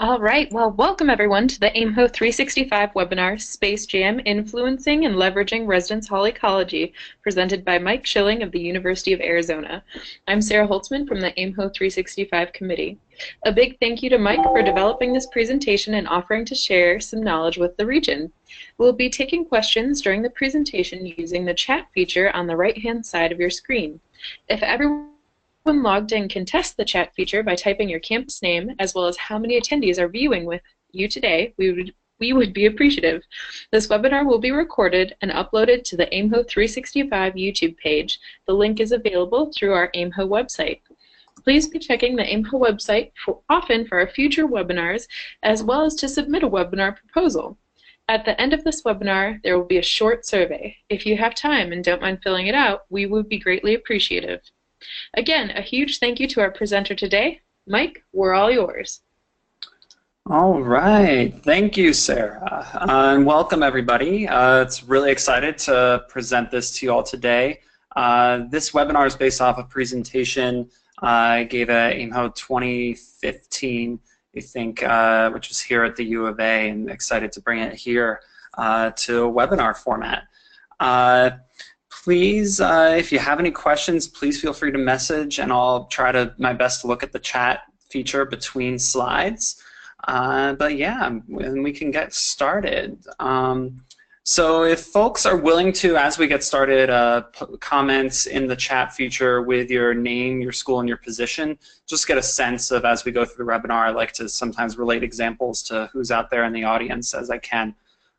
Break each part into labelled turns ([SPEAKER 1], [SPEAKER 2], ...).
[SPEAKER 1] All right, well, welcome everyone to the AIMHO 365 webinar, Space Jam, Influencing and Leveraging Residence Hall Ecology, presented by Mike Schilling of the University of Arizona. I'm Sarah Holtzman from the AIMHO 365 committee. A big thank you to Mike for developing this presentation and offering to share some knowledge with the region. We'll be taking questions during the presentation using the chat feature on the right-hand side of your screen. If everyone logged in can test the chat feature by typing your campus name as well as how many attendees are viewing with you today, we would be appreciative. This webinar will be recorded and uploaded to the AIMHO 365 YouTube page. The link is available through our AIMHO website. Please be checking the AIMHO website often for our future webinars, as well as to submit a webinar proposal. At the end of this webinar, there will be a short survey. If you have time and don't mind filling it out, we would be greatly appreciative. Again, a huge thank you to our presenter today. Mike, we're all yours.
[SPEAKER 2] All right, thank you, Sarah, and welcome everybody. It's really excited to present this to you all today. This webinar is based off a presentation I gave at AIMHO 2015, I think, which was here at the U of A, and excited to bring it here to a webinar format. Please, if you have any questions, please feel free to message, and I'll try my best to look at the chat feature between slides. But yeah, and we can get started. So if folks are willing to, as we get started, comments in the chat feature with your name, your school, and your position, just get a sense of, as we go through the webinar, I like to sometimes relate examples to who's out there in the audience as I can.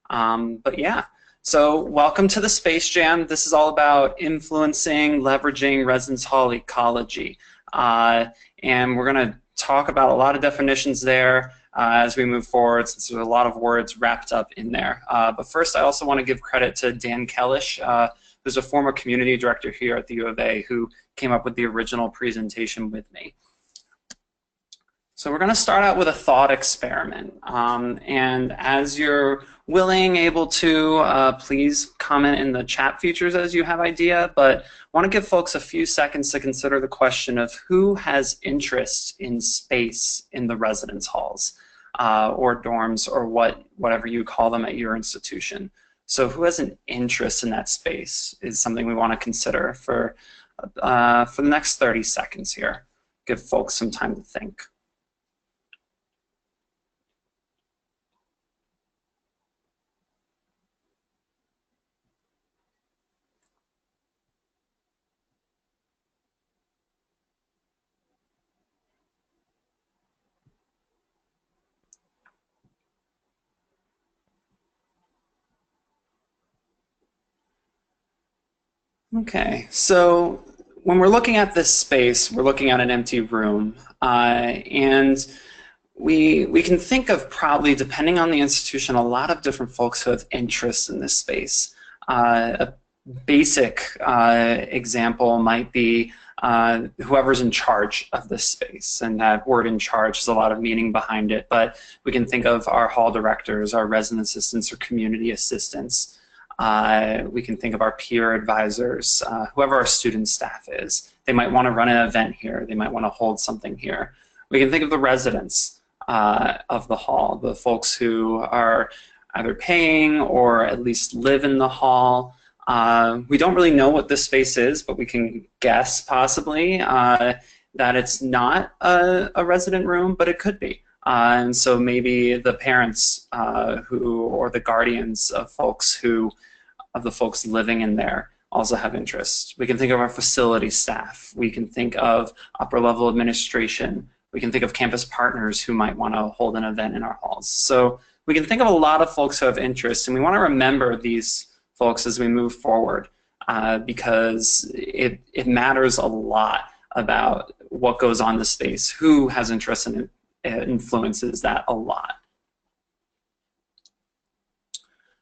[SPEAKER 2] But yeah. So welcome to the Space Jam. This is all about influencing, leveraging residence hall ecology. And we're going to talk about a lot of definitions there as we move forward, since there's a lot of words wrapped up in there. But first, I also want to give credit to Dan Kellish, who's a former community director here at the U of A, who came up with the original presentation with me. So we're going to start out with a thought experiment. And as you're willing, able to, please comment in the chat features as you have idea, but I want to give folks a few seconds to consider the question of who has interest in space in the residence halls or dorms or whatever you call them at your institution. So who has an interest in that space is something we want to consider for the next 30 seconds here. Give folks some time to think. Okay, so when we're looking at this space, we're looking at an empty room, and we can think of probably, depending on the institution, a lot of different folks who have interests in this space. A basic example might be whoever's in charge of this space, and that word "in charge" has a lot of meaning behind it, but we can think of our hall directors, our resident assistants, or community assistants. We can think of our peer advisors, whoever our student staff is. They might want to run an event here. They might want to hold something here. We can think of the residents of the hall, the folks who are either paying or at least live in the hall. We don't really know what this space is, but we can guess possibly that it's not a resident room, but it could be. And so maybe the parents or the guardians of the folks living in there also have interests. We can think of our facility staff. We can think of upper level administration. We can think of campus partners who might want to hold an event in our halls. So we can think of a lot of folks who have interests, and we want to remember these folks as we move forward because it matters a lot about what goes on in the space, who has interest in it. It influences that a lot.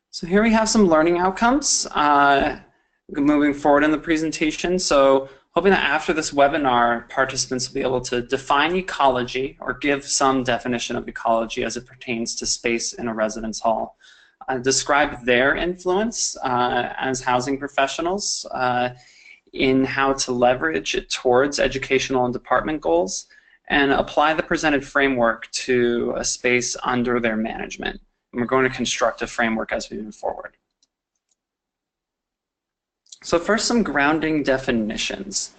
[SPEAKER 2] So here we have some learning outcomes moving forward in the presentation. So hoping that after this webinar, participants will be able to define ecology or give some definition of ecology as it pertains to space in a residence hall. Describe their influence as housing professionals in how to leverage it towards educational and department goals, and apply the presented framework to a space under their management. And we're going to construct a framework as we move forward. So first, some grounding definitions.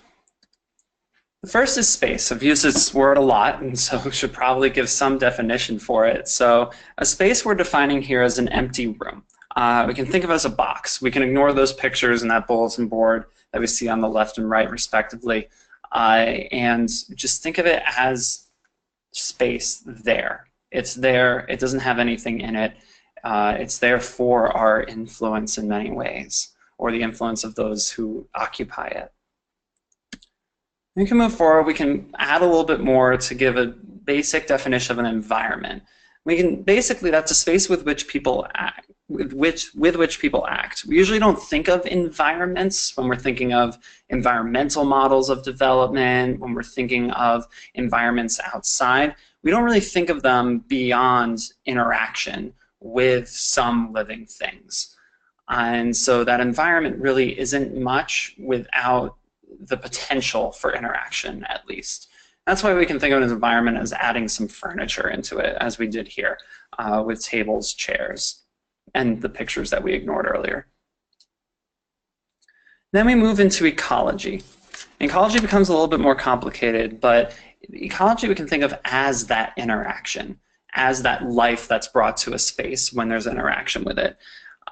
[SPEAKER 2] The first is space. I've used this word a lot, and so should probably give some definition for it. So a space we're defining here as an empty room. We can think of it as a box. We can ignore those pictures and that bulletin board that we see on the left and right, respectively, and just think of it as space there. It's there. It doesn't have anything in it. It's there for our influence in many ways, or the influence of those who occupy it. We can move forward. We can add a little bit more to give a basic definition of an environment. We can basically, that's a space with which people act. With which people act. We usually don't think of environments when we're thinking of environmental models of development, when we're thinking of environments outside. We don't really think of them beyond interaction with some living things. And so that environment really isn't much without the potential for interaction, at least. That's why we can think of an environment as adding some furniture into it, as we did here with tables, chairs, and the pictures that we ignored earlier. Then we move into ecology. Ecology becomes a little bit more complicated, but ecology we can think of as that interaction, as that life that's brought to a space when there's interaction with it.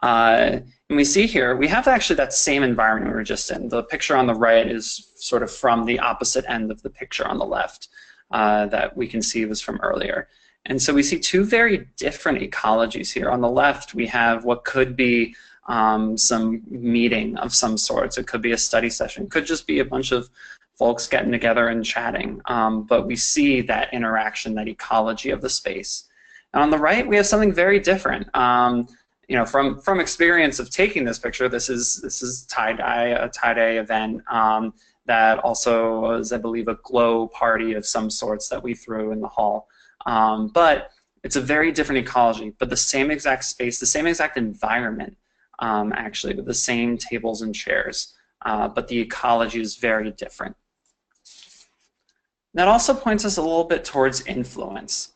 [SPEAKER 2] And we see here, we have actually that same environment we were just in. The picture on the right is sort of from the opposite end of the picture on the left that we can see was from earlier. And so we see two very different ecologies here. On the left, we have what could be some meeting of some sorts. It could be a study session. It could just be a bunch of folks getting together and chatting. But we see that interaction, that ecology of the space. And on the right, we have something very different. You know, from experience of taking this picture, this is tie-dye, a tie-dye event that also was, I believe, a glow party of some sorts that we threw in the hall. But it's a very different ecology, but the same exact space, the same exact environment, actually, with the same tables and chairs, but the ecology is very different. That also points us a little bit towards influence.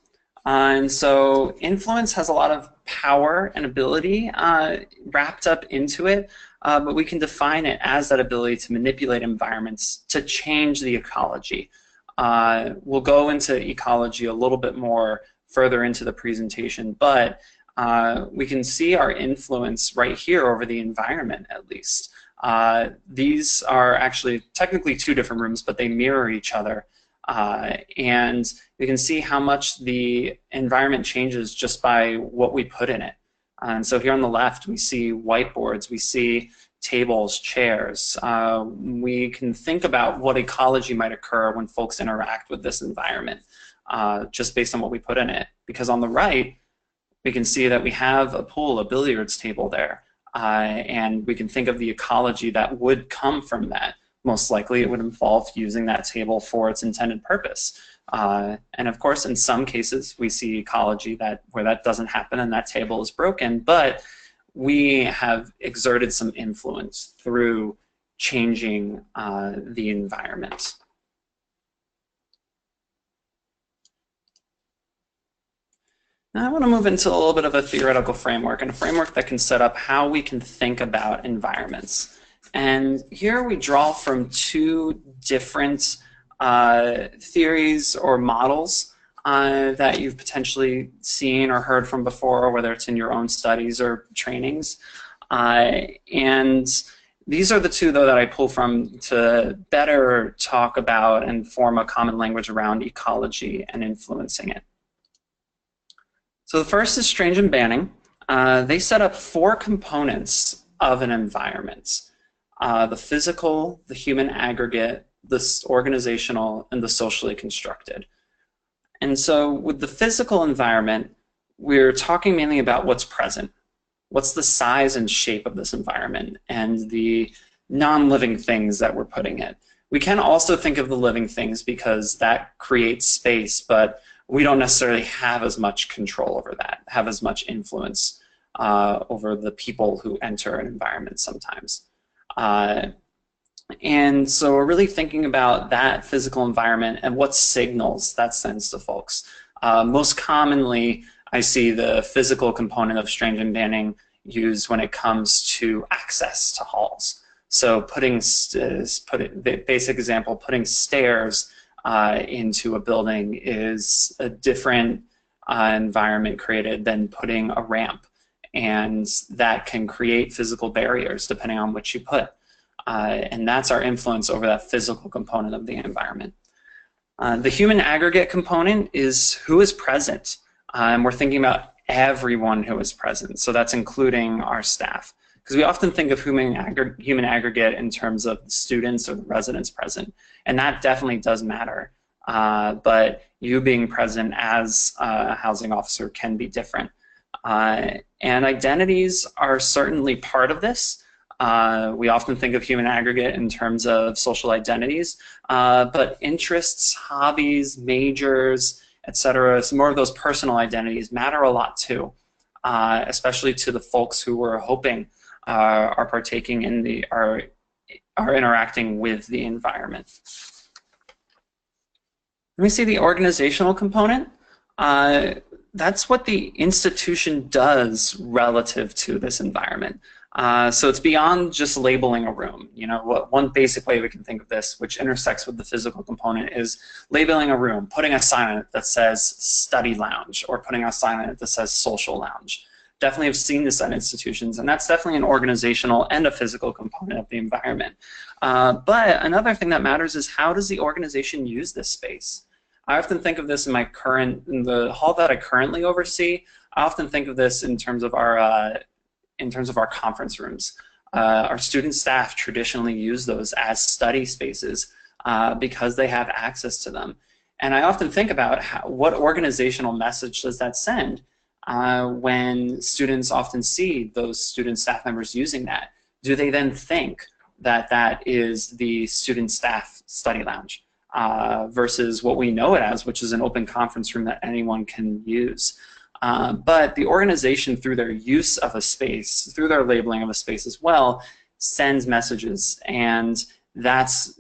[SPEAKER 2] And so influence has a lot of power and ability wrapped up into it, but we can define it as that ability to manipulate environments to change the ecology. We'll go into ecology a little bit more further into the presentation, but we can see our influence right here over the environment, at least. These are actually technically two different rooms, but they mirror each other. And we can see how much the environment changes just by what we put in it. And so here on the left, we see whiteboards, we see tables, chairs. We can think about what ecology might occur when folks interact with this environment, just based on what we put in it. Because on the right, we can see that we have a pool, a billiards table there. And we can think of the ecology that would come from that. Most likely it would involve using that table for its intended purpose. And of course, in some cases, we see ecology where that doesn't happen and that table is broken, but we have exerted some influence through changing the environment. Now I want to move into a little bit of a theoretical framework, and a framework that can set up how we can think about environments. And here we draw from two different theories or models that you've potentially seen or heard from before, whether it's in your own studies or trainings. And these are the two, though, that I pull from to better talk about and form a common language around ecology and influencing it. So the first is Strange and Banning. They set up 4 components of an environment. The physical, the human aggregate, the organizational, and the socially constructed. And so with the physical environment, we're talking mainly about what's present. What's the size and shape of this environment and the non-living things that we're putting in. We can also think of the living things because that creates space, but we don't necessarily have as much control over that, have as much influence over the people who enter an environment sometimes. And so we're really thinking about that physical environment and what signals that sends to folks. Most commonly, I see the physical component of strange and banning used when it comes to access to halls. So basic example, putting stairs into a building is a different environment created than putting a ramp. And that can create physical barriers depending on what you put. And that's our influence over that physical component of the environment. The human aggregate component is who is present. And we're thinking about everyone who is present. So that's including our staff. Because we often think of human aggregate in terms of the students or the residents present. And that definitely does matter. But you being present as a housing officer can be different. And identities are certainly part of this. We often think of human aggregate in terms of social identities, but interests, hobbies, majors, etc., some more of those personal identities matter a lot too, especially to the folks who we're hoping are partaking in are interacting with the environment. Let me see the organizational component. That's what the institution does relative to this environment. So it's beyond just labeling a room. You know, one basic way we can think of this, which intersects with the physical component, is labeling a room, putting a sign on it that says study lounge, or putting a sign on it that says social lounge. Definitely have seen this at institutions, and that's definitely an organizational and a physical component of the environment. But another thing that matters is, how does the organization use this space? I often think of this in the hall that I currently oversee. I often think of this in terms of our conference rooms. Our student staff traditionally use those as study spaces because they have access to them. And I often think about what organizational message does that send when students often see those student staff members using that. Do they then think that that is the student staff study lounge versus what we know it as, which is an open conference room that anyone can use? But the organization, through their use of a space, through their labeling of a space as well, sends messages, and that's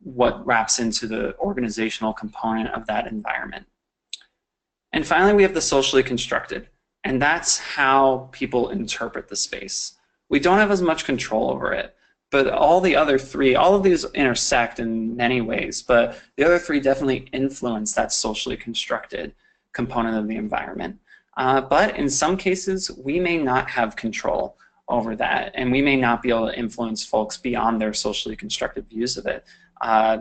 [SPEAKER 2] what wraps into the organizational component of that environment. And finally, we have the socially constructed, and that's how people interpret the space. We don't have as much control over it, but all the other three, all of these intersect in many ways, but the other three definitely influence that socially constructed component of the environment. But in some cases, we may not have control over that, and we may not be able to influence folks beyond their socially constructed views of it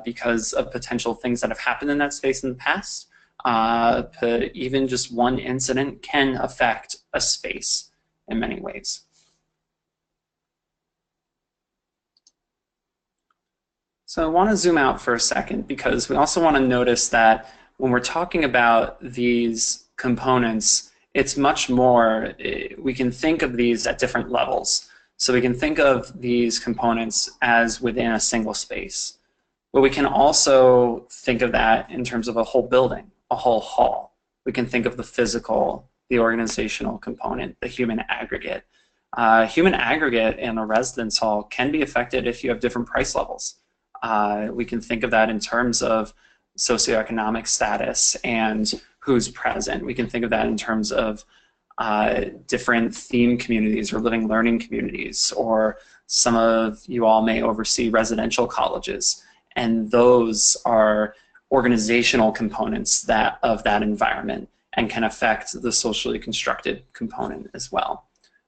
[SPEAKER 2] because of potential things that have happened in that space in the past. But even just one incident can affect a space in many ways. So I want to zoom out for a second, because we also want to notice that when we're talking about these components, it's much more, we can think of these at different levels. So we can think of these components as within a single space. But we can also think of that in terms of a whole building, a whole hall. We can think of the physical, the organizational component, the human aggregate. Human aggregate in a residence hall can be affected if you have different price levels. We can think of that in terms of socioeconomic status and who's present. We can think of that in terms of different theme communities or living learning communities, or some of you all may oversee residential colleges, and those are organizational components of that environment and can affect the socially constructed component as well.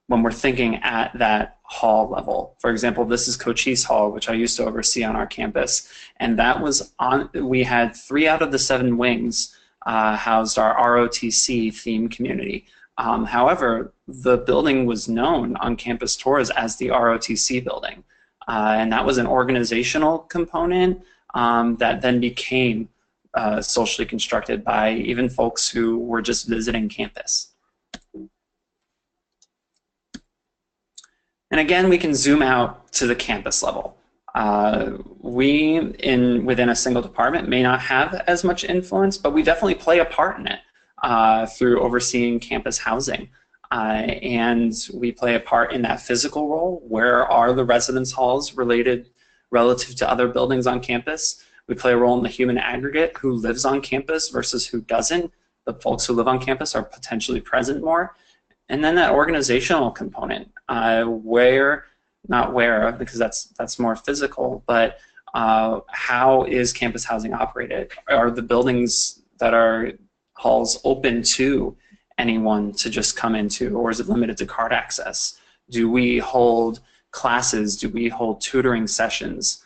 [SPEAKER 2] When we're thinking at that hall level. For example, this is Cochise Hall, which I used to oversee on our campus, and that was we had 3 out of the 7 wings housed our ROTC theme community. However, the building was known on campus tours as the ROTC building, and that was an organizational component that then became socially constructed by even folks who were just visiting campus. And again, we can zoom out to the campus level. Within a single department, may not have as much influence, but we definitely play a part in it through overseeing campus housing. And we play a part in that physical role. Where are the residence halls related relative to other buildings on campus. We play a role in the human aggregate, who lives on campus versus who doesn't. The folks who live on campus are potentially present more. And then that organizational component, not where, because that's more physical, but how is campus housing operated? Are the buildings that are halls open to anyone to just come into, or is it limited to card access? Do we hold classes? Do we hold tutoring sessions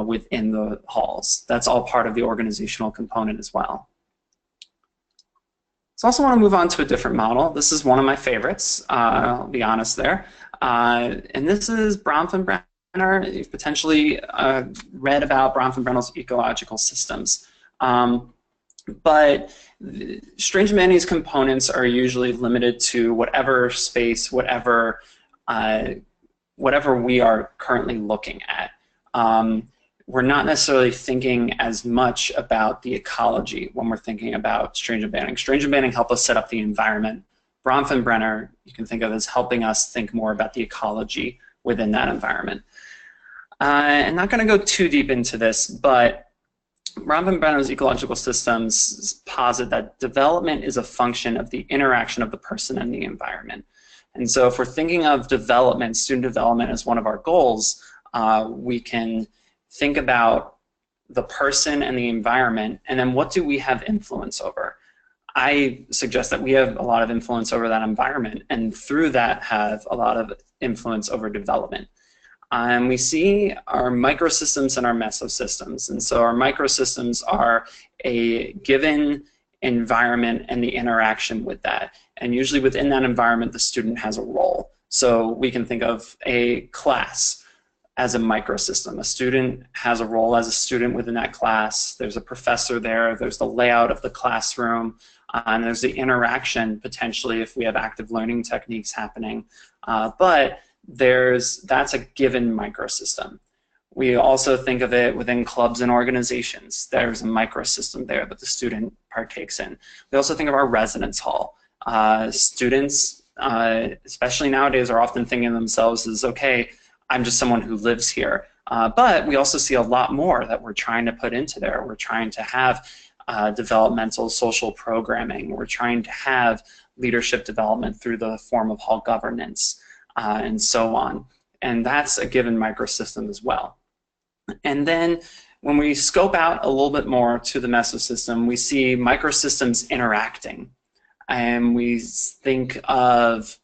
[SPEAKER 2] within the halls? That's all part of the organizational component as well. So I also want to move on to a different model. This is one of my favorites, I'll be honest there. And this is Bronfenbrenner. You've potentially read about Bronfenbrenner's ecological systems. But Strange and Manny's components are usually limited to whatever space, whatever we are currently looking at. We're not necessarily thinking as much about the ecology when we're thinking about Strange and Manning. Strange and Manning help us set up the environment. Bronfenbrenner, you can think of as helping us think more about the ecology within that environment. I'm not going to go too deep into this, but Bronfenbrenner's ecological systems posit that development is a function of the interaction of the person and the environment. And so if we're thinking of development, student development as one of our goals, we can think about the person and the environment, and then what do we have influence over? I suggest that we have a lot of influence over that environment, and through that have a lot of influence over development. We see our microsystems and our mesosystems. And so our microsystems are a given environment and the interaction with that. And usually within that environment, the student has a role. So we can think of a class as a microsystem. A student has a role as a student within that class. There's a professor there. There's the layout of the classroom. And there's the interaction, potentially, if we have active learning techniques happening. But that's a given microsystem. We also think of it within clubs and organizations. There's a microsystem there that the student partakes in. We also think of our residence hall. Students, especially nowadays, are often thinking of themselves as, okay, I'm just someone who lives here. But we also see a lot more that we're trying to put into there. We're trying to have developmental social programming. We're trying to have leadership development through the form of hall governance and so on. And that's a given microsystem as well. And then when we scope out a little bit more to the mesosystem, we see microsystems interacting. And we think of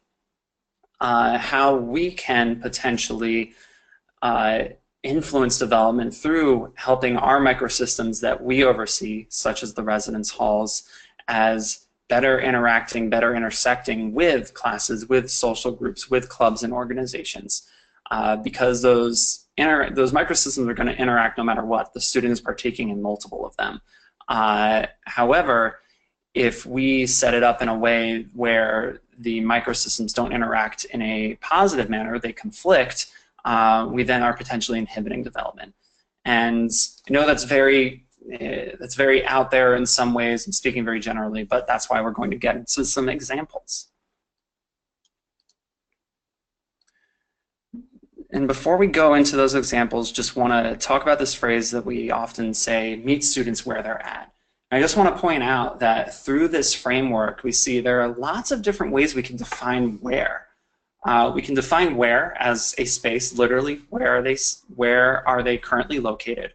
[SPEAKER 2] how we can potentially influence development through helping our microsystems that we oversee, such as the residence halls, as better interacting, better intersecting with classes, with social groups, with clubs and organizations. Because those microsystems are going to interact no matter what. The student is partaking in multiple of them. However, if we set it up in a way where the microsystems don't interact in a positive manner, they conflict, we then are potentially inhibiting development. And I know that's very out there in some ways. I'm speaking very generally, but that's why we're going to get into some examples. And before we go into those examples, just want to talk about this phrase that we often say, meet students where they're at. I just want to point out that through this framework, we see there are lots of different ways we can define where. We can define where as a space, literally, where are they currently located.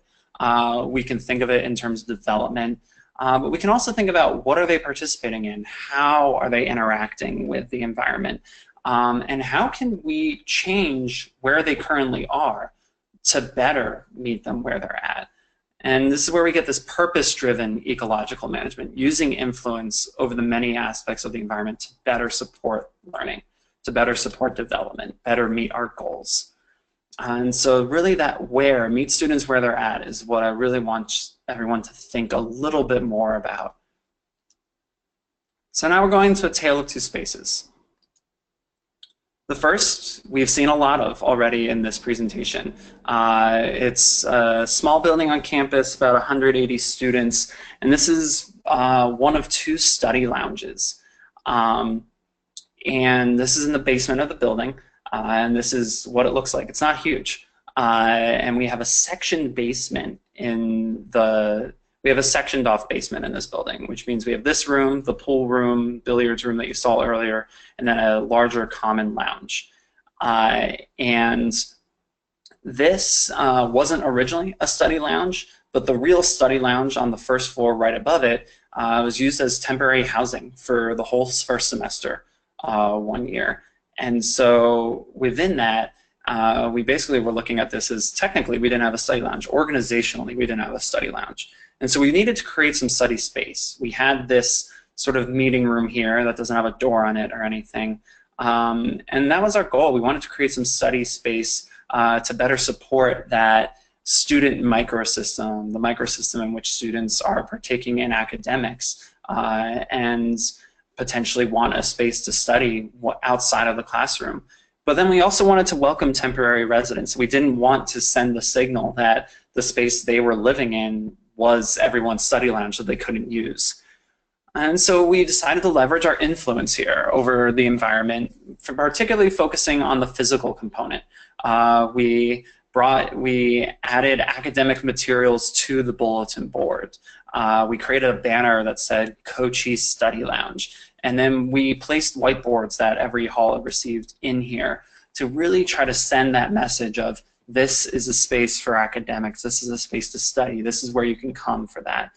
[SPEAKER 2] We can think of it in terms of development, but we can also think about what are they participating in, how are they interacting with the environment, and how can we change where they currently are to better meet them where they're at. And this is where we get this purpose-driven ecological management, using influence over the many aspects of the environment to better support learning, to better support development, better meet our goals. And so really that where, meet students where they're at, is what I really want everyone to think a little bit more about. So now we're going to a tale of two spaces. The first, we've seen a lot of already in this presentation. It's a small building on campus, about 180 students, and this is one of two study lounges. And this is in the basement of the building, and this is what it looks like. It's not huge. And we have a sectioned basement in the, we have a sectioned off basement in this building, which means we have this room, the pool room, billiards room that you saw earlier, and then a larger common lounge. And this wasn't originally a study lounge, but the real study lounge on the first floor right above it was used as temporary housing for the whole first semester 1 year. And so within that, we basically were looking at this as technically we didn't have a study lounge. Organizationally, we didn't have a study lounge. And so we needed to create some study space. We had this sort of meeting room here that doesn't have a door on it or anything. And that was our goal. We wanted to create some study space to better support that student microsystem, the microsystem in which students are partaking in academics and potentially want a space to study outside of the classroom. But then we also wanted to welcome temporary residents. We didn't want to send the signal that the space they were living in was everyone's study lounge that they couldn't use. And so we decided to leverage our influence here over the environment, particularly focusing on the physical component. We added academic materials to the bulletin board. We created a banner that said Cochise Study Lounge. And then we placed whiteboards that every hall had received in here to really try to send that message of this is a space for academics, this is a space to study, this is where you can come for that.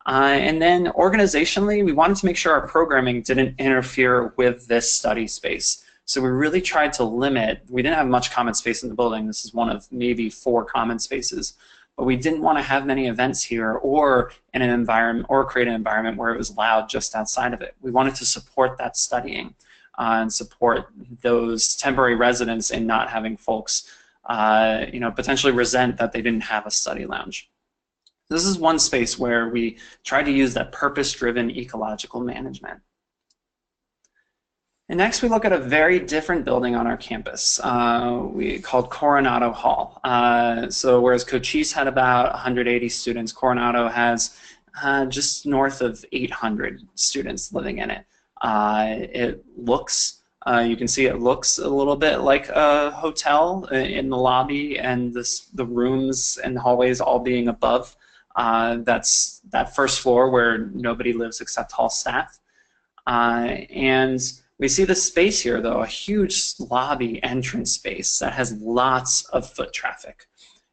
[SPEAKER 2] And then organizationally, we wanted to make sure our programming didn't interfere with this study space. So we really tried to limit, we didn't have much common space in the building, this is one of maybe 4 common spaces, but we didn't want to have many events here or in an environment or create an environment where it was loud just outside of it. We wanted to support that studying and support those temporary residents in not having folks potentially resent that they didn't have a study lounge. This is one space where we tried to use that purpose-driven ecological management. And next we look at a very different building on our campus, we called Coronado Hall. So whereas Cochise had about 180 students, Coronado has just north of 800 students living in it. It looks, you can see it looks a little bit like a hotel in the lobby and the rooms and hallways all being above. That's that first floor where nobody lives except hall staff. And we see the space here, though, a huge lobby entrance space that has lots of foot traffic.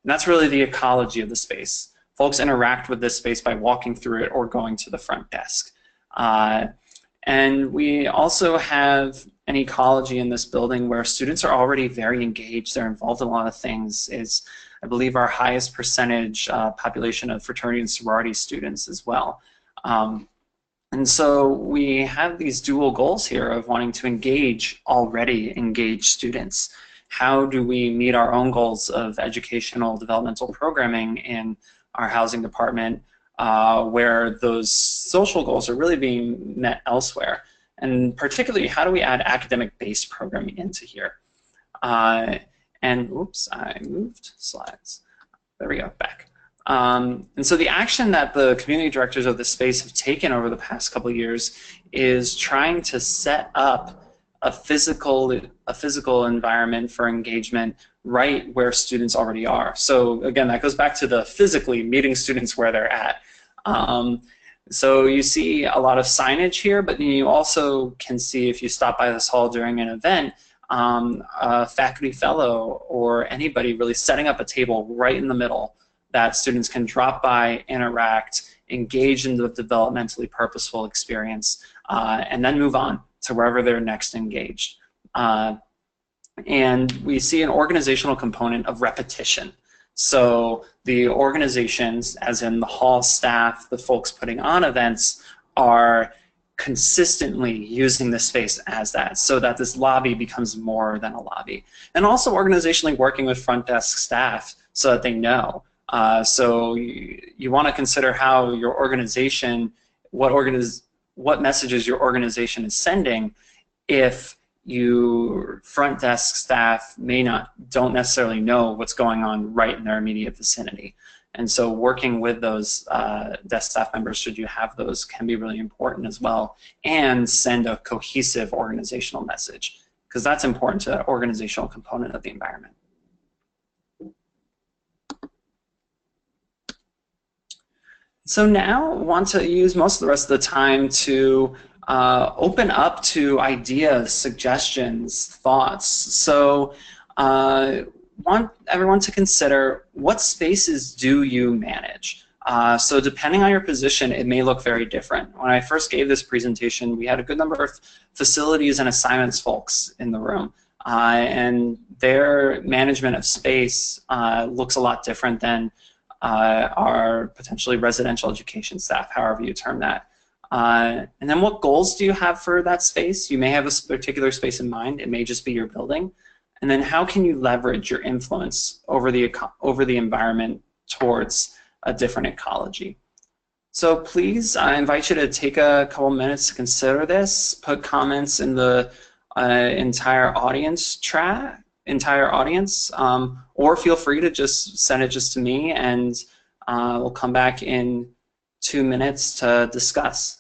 [SPEAKER 2] And that's really the ecology of the space. Folks interact with this space by walking through it or going to the front desk. And we also have an ecology in this building where students are already very engaged. They're involved in a lot of things. It's, I believe, our highest percentage population of fraternity and sorority students as well. And so we have these dual goals here of wanting to engage already engaged students. How do we meet our own goals of educational developmental programming in our housing department where those social goals are really being met elsewhere? And particularly, how do we add academic-based programming into here? And oops, I moved slides. There we go, back. And so the action that the community directors of this space have taken over the past couple of years is trying to set up a physical environment for engagement right where students already are. So again, that goes back to the physically meeting students where they're at. So you see a lot of signage here, but you also can see if you stop by this hall during an event, a faculty fellow or anybody really setting up a table right in the middle that students can drop by, interact, engage in the developmentally purposeful experience, and then move on to wherever they're next engaged. And we see an organizational component of repetition. So the organizations, as in the hall staff, the folks putting on events, are consistently using this space as that, so that this lobby becomes more than a lobby. And also organizationally working with front desk staff so that they know. So you want to consider how your organization, what messages your organization is sending if your front desk staff don't necessarily know what's going on right in their immediate vicinity. And so working with those desk staff members, should you have those, can be really important as well, and send a cohesive organizational message, because that's important to the organizational component of the environment. So now I want to use most of the rest of the time to open up to ideas, suggestions, thoughts. So want everyone to consider, what spaces do you manage? So depending on your position, it may look very different. When I first gave this presentation, we had a good number of facilities and assignments folks in the room. And their management of space looks a lot different than our potentially residential education staff, however you term that. And then what goals do you have for that space? You may have a particular space in mind. It may just be your building. And then how can you leverage your influence over the environment towards a different ecology? So please, I invite you to take a couple minutes to consider this, put comments in the entire audience, or feel free to just send it just to me, and we'll come back in 2 minutes to discuss.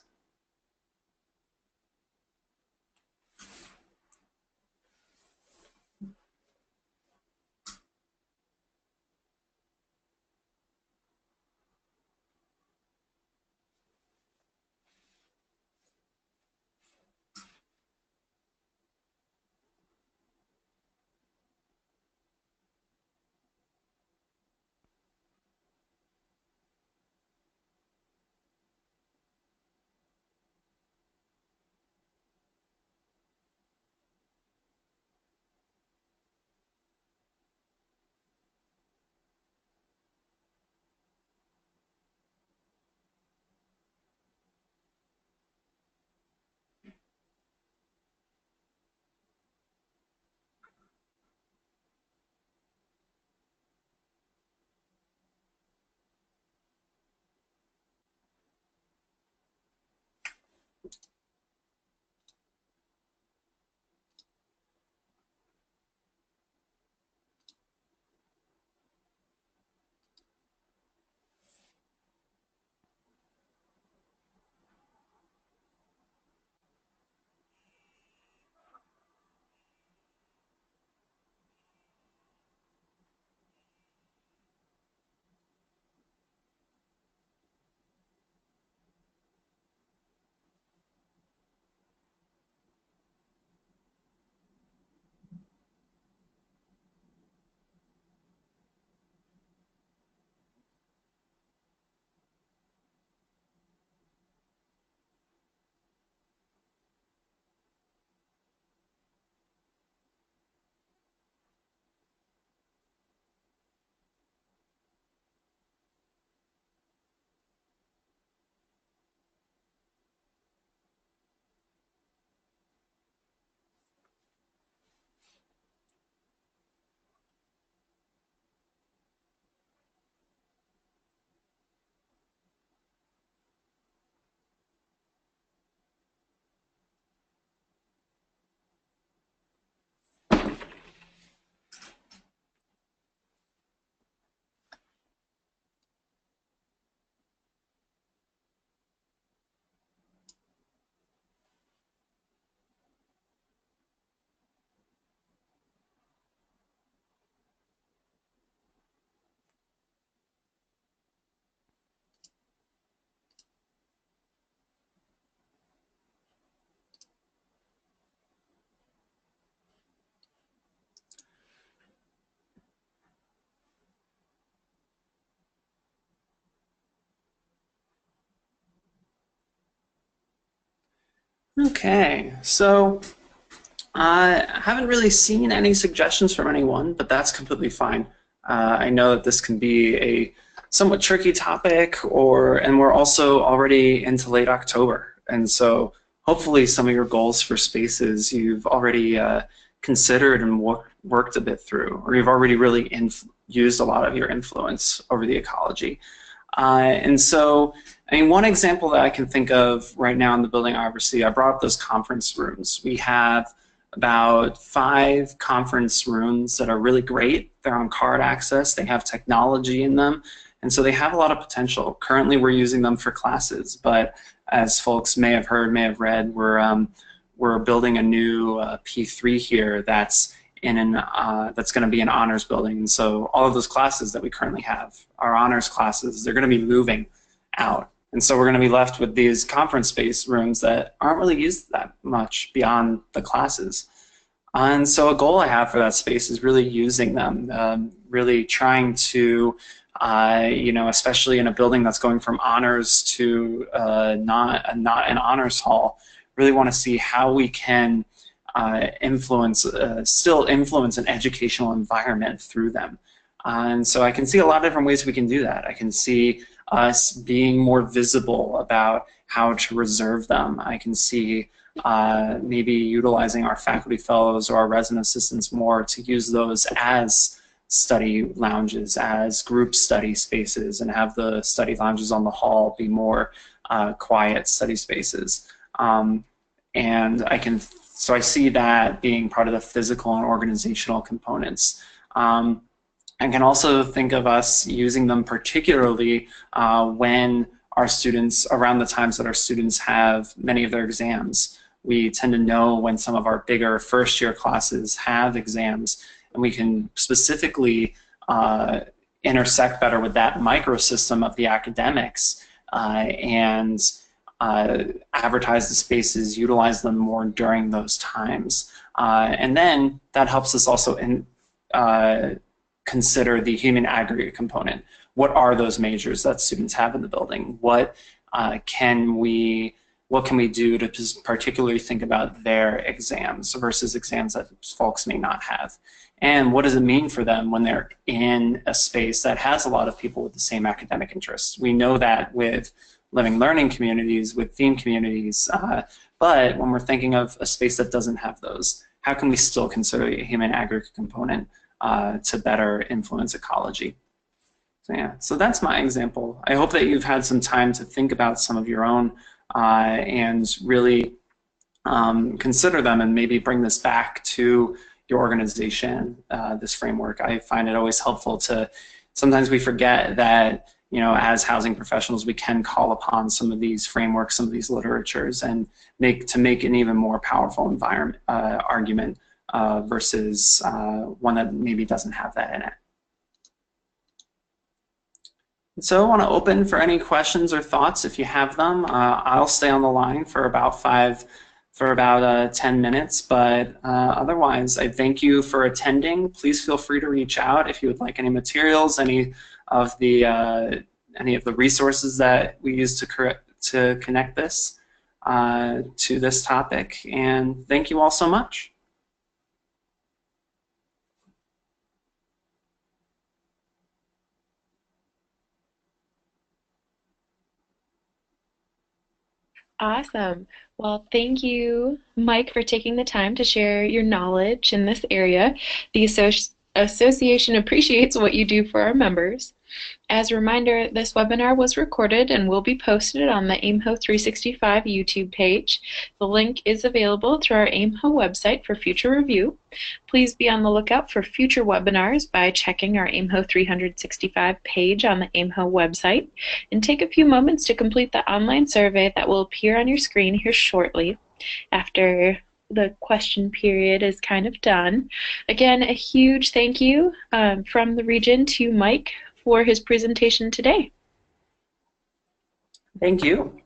[SPEAKER 2] Okay, so I haven't really seen any suggestions from anyone, but that's completely fine. I know that this can be a somewhat tricky topic, and we're also already into late October, and so hopefully some of your goals for spaces you've already considered and worked a bit through, or you've already really used a lot of your influence over the ecology. And so, I mean, one example that I can think of right now in the building I oversee, I brought up those conference rooms. We have about 5 conference rooms that are really great. They're on card access, they have technology in them, and so they have a lot of potential. Currently we're using them for classes, but as folks may have heard, may have read, we're building a new P3 here that's that's going to be an honors building. And so all of those classes that we currently have, our honors classes, they're going to be moving. out. And so we're going to be left with these conference space rooms that aren't really used that much beyond the classes. And so a goal I have for that space is really using them, really trying to, especially in a building that's going from honors to not an honors hall, really want to see how we can still influence an educational environment through them. And so I can see a lot of different ways we can do that. I can see us being more visible about how to reserve them. I can see maybe utilizing our faculty fellows or our resident assistants more to use those as study lounges, as group study spaces, and have the study lounges on the hall be more quiet study spaces. And so I see that being part of the physical and organizational components. I can also think of us using them particularly when our students, around the times that our students have many of their exams. We tend to know when some of our bigger first-year classes have exams, and we can specifically intersect better with that microsystem of the academics and advertise the spaces, utilize them more during those times. And then that helps us also consider the human aggregate component. What are those majors that students have in the building? What can we do to particularly think about their exams versus exams that folks may not have? And what does it mean for them when they're in a space that has a lot of people with the same academic interests? We know that with living learning communities, with theme communities, but when we're thinking of a space that doesn't have those, how can we still consider a human aggregate component to better influence ecology? So yeah, so that's my example. I hope that you've had some time to think about some of your own and really consider them and maybe bring this back to your organization, this framework. I find it always helpful to, sometimes we forget that, as housing professionals, we can call upon some of these frameworks, some of these literatures, and make an even more powerful environment argument versus one that maybe doesn't have that in it. So I want to open for any questions or thoughts if you have them. I'll stay on the line for about 10 minutes, but otherwise I thank you for attending. Please feel free to reach out if you would like any materials, any of the resources that we use to connect this to this topic, and thank you all so much.
[SPEAKER 1] Awesome. Well, thank you, Mike, for taking the time to share your knowledge in this area. The association appreciates what you do for our members. As a reminder, this webinar was recorded and will be posted on the AIMHO 365 YouTube page. The link is available through our AIMHO website for future review. Please be on the lookout for future webinars by checking our AIMHO 365 page on the AIMHO website, and take a few moments to complete the online survey that will appear on your screen here shortly after the question period is kind of done. Again, a huge thank you from the region to Mike for his presentation today.
[SPEAKER 2] Thank you.